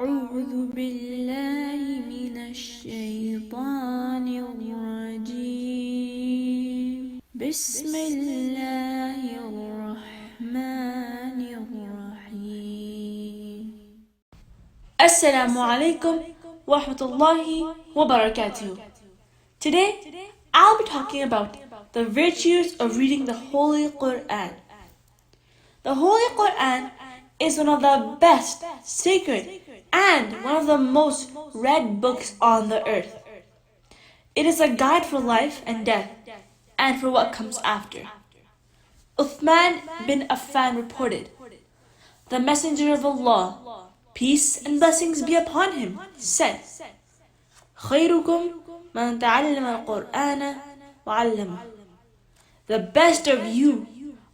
أعوذ بالله من الشيطان الرجيم بسم الله الرحمن الرحيم Assalamu alaikum wa rahmatullahi wa barakatuh. Today, I'll be talking about the virtues of reading the Holy Qur'an. The Holy Qur'an is one of the best, sacred, and one of the most read books on the earth. It is a guide for life and death, and for what comes after. Uthman bin Affan reported, "The Messenger of Allah, peace and blessings be upon him, said, خيركم من تعلم القرآن وعلمه. The best of you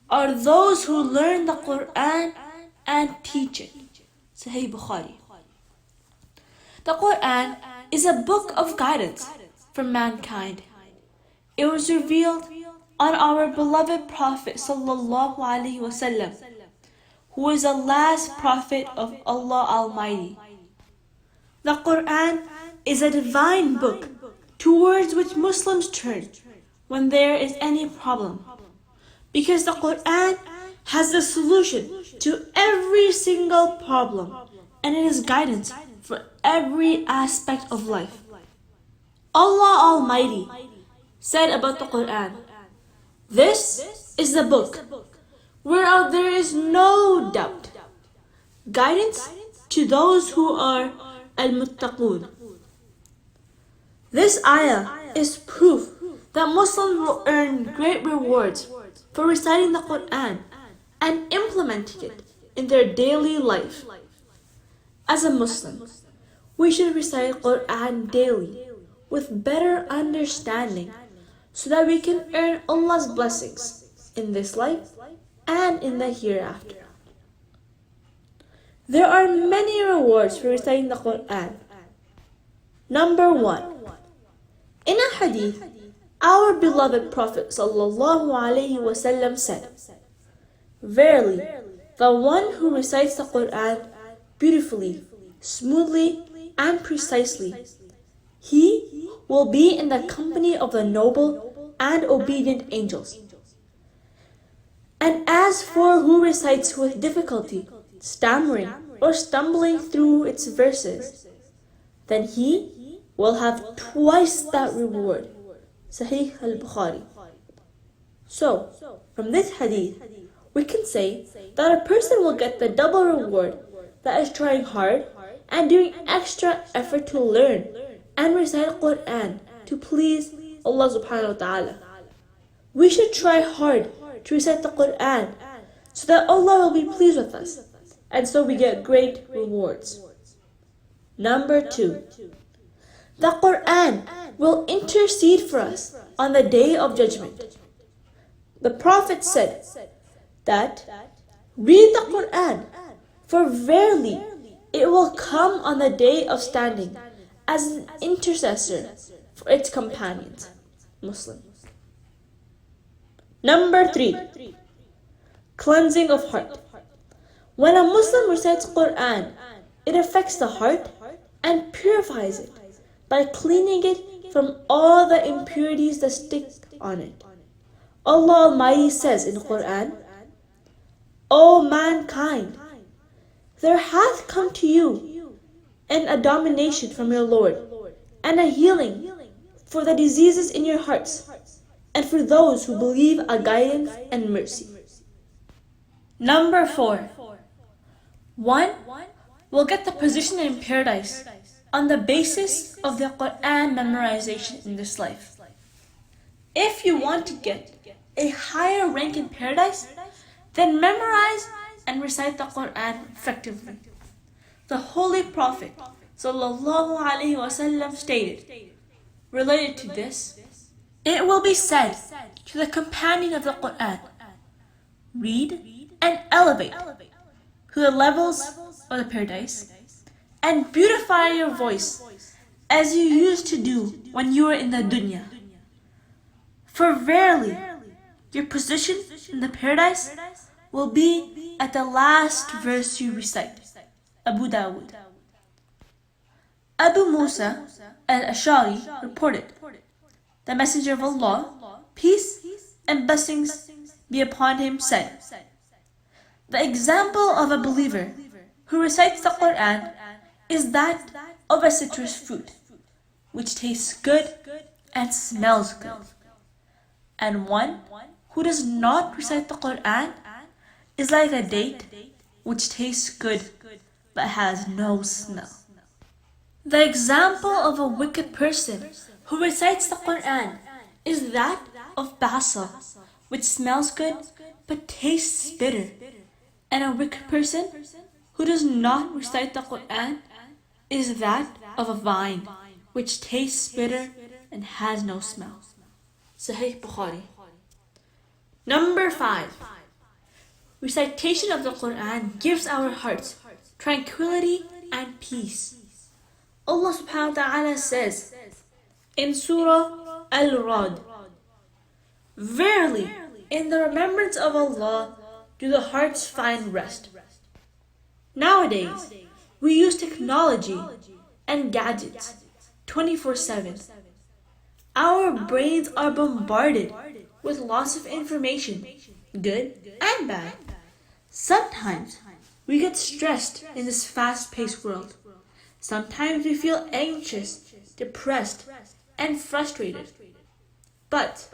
are those who learn the Qur'an and teach it." Sahih Bukhari. The Qur'an is a book of guidance for mankind. It was revealed on our beloved Prophet sallallahu alaihi wasallam, who is the last prophet of Allah Almighty. The Qur'an is a divine book towards which Muslims turn when there is any problem, because the Qur'an has the solution to every single problem, and it is guidance for every aspect of life. Allah Almighty said about the Qur'an, "This is the book whereof there is no doubt, guidance to those who are al-muttaqun." This ayah is proof that Muslims will earn great rewards for reciting the Qur'an and implementing it in their daily life. As a Muslim, we should recite Qur'an daily with better understanding so that we can earn Allah's blessings in this life and in the hereafter. There are many rewards for reciting the Qur'an. Number 1. In a hadith, our beloved Prophet sallallahu alaihi wasallam said, "Verily, the one who recites the Qur'an beautifully, smoothly, and precisely, he will be in the company of the noble and obedient angels. And as for who recites with difficulty, stammering, or stumbling through its verses, then he will have twice that reward." Sahih al-Bukhari. So, from this hadith, we can say that a person will get the double reward that is trying hard and doing extra effort to learn and recite Qur'an to please Allah subhanahu wa ta'ala. We should try hard to recite the Qur'an so that Allah will be pleased with us, and so we get great rewards. Number 2. The Qur'an will intercede for us on the Day of Judgment. The Prophet said that, "Read the Qur'an, for verily it will come on the day of standing as an intercessor for its companions." Muslim. Number 3. Cleansing of heart. When a Muslim recites Qur'an, it affects the heart and purifies it by cleaning it from all the impurities that stick on it. Allah Almighty says in the Qur'an, "O mankind, there hath come to you an admonition from your Lord, and a healing for the diseases in your hearts, and for those who believe a guidance and mercy." Number 4. One will get the position in paradise on the basis of the Qur'an memorization in this life. If you want to get a higher rank in paradise, then memorize and recite the Qur'an effectively. The Holy Prophet sallallahu alaihi wasallam stated, related to this, "It will be said to the companion of the Qur'an, read and elevate to the levels of the paradise, and beautify your voice as you used to do when you were in the dunya. For verily, your position in the paradise will be at the last verse you recite." Abu Dawud. Abu Musa al-Ash'ari reported, the Messenger of Allah, peace and blessings be upon him, said, the example of a believer who recites the Qur'an is that of a citrus fruit, which tastes good and smells good. And one who does not recite the Qur'an is like a date which tastes good but has no smell. The example of a wicked person who recites the Qur'an is that of basal, which smells good but tastes bitter. And a wicked person who does not recite the Qur'an is that of a vine, which tastes bitter and has no smell. Sahih Bukhari. Number 5. Recitation of the Qur'an gives our hearts tranquility and peace. Allah subhanahu wa ta'ala says in Surah Al-Rad, verily, in the remembrance of Allah do the hearts find rest. Nowadays, we use technology and gadgets 24/7. Our brains are bombarded with lots of information, good and bad. Sometimes we get stressed in this fast-paced world. Sometimes we feel anxious, depressed, and frustrated. But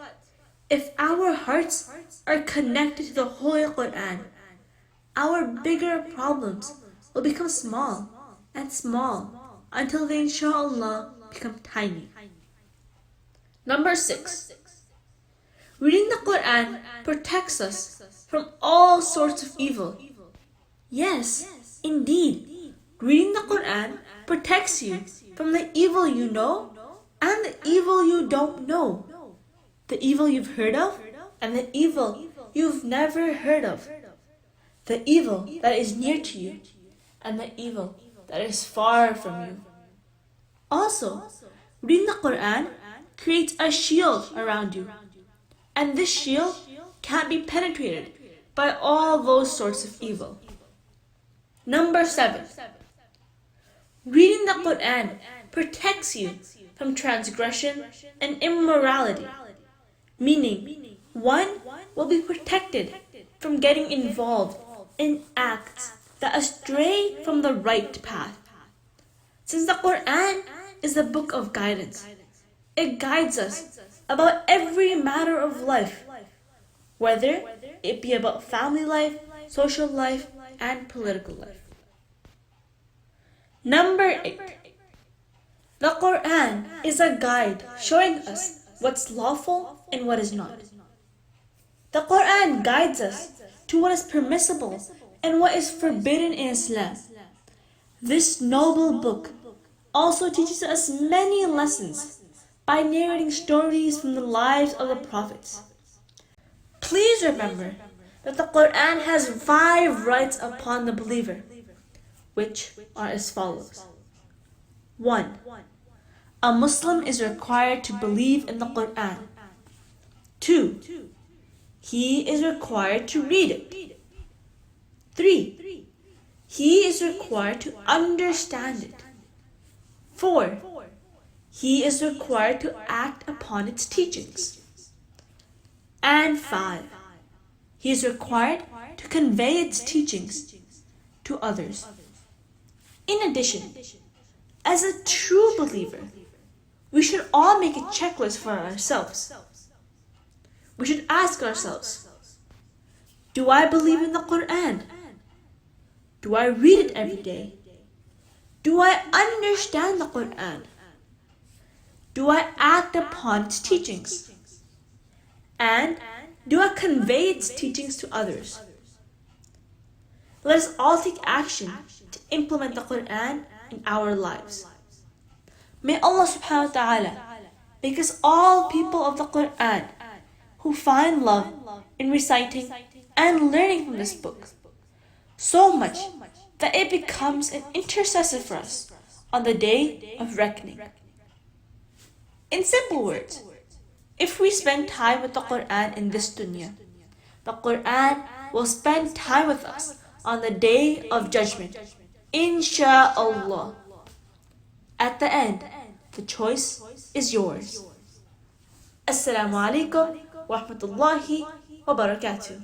if our hearts are connected to the Holy Qur'an, our bigger problems will become small and small until they inshallah become tiny. Number 6. Reading the Qur'an protects us from all sorts of evil. Yes, indeed. Reading the Qur'an protects you from the evil you know and the evil you don't know. The evil you've heard of and the evil you've never heard of. The evil that is near to you and the evil that is far from you. Also, reading the Qur'an creates a shield around you. And this shield can't be penetrated by all those sorts of evil. Number 7. Reading the Qur'an protects you from transgression and immorality. Meaning, one will be protected from getting involved in acts that astray from the right path. Since the Qur'an is the book of guidance, it guides us about every matter of life, whether it be about family life, social life, and political life. Number 8. The Qur'an is a guide showing us what's lawful and what is not. The Qur'an guides us to what is permissible and what is forbidden in Islam. This noble book also teaches us many lessons by narrating stories from the lives of the prophets. Please remember that the Qur'an has 5 rights upon the believer, which are as follows. 1. A Muslim is required to believe in the Qur'an. 2. He is required to read it. 3. He is required to understand it. 4. He is required to act upon its teachings. And 5. He is required to convey its teachings to others. In addition, as a true believer, we should all make a checklist for ourselves. We should ask ourselves, do I believe in the Qur'an? Do I read it every day? Do I understand the Qur'an? Do I act upon its teachings? And do I convey its teachings to others? Let us all take action to implement the Qur'an in our lives. May Allah subhanahu wa ta'ala make us all people of the Qur'an who find love in reciting and learning from this book, so much that it becomes an intercessor for us on the day of reckoning. In simple words, if we spend time with the Qur'an in this dunya, the Qur'an will spend time with us on the day of judgment, insha'Allah. at the end. The choice is yours. Assalamu alaikum wa rahmatullahi wa barakatuh.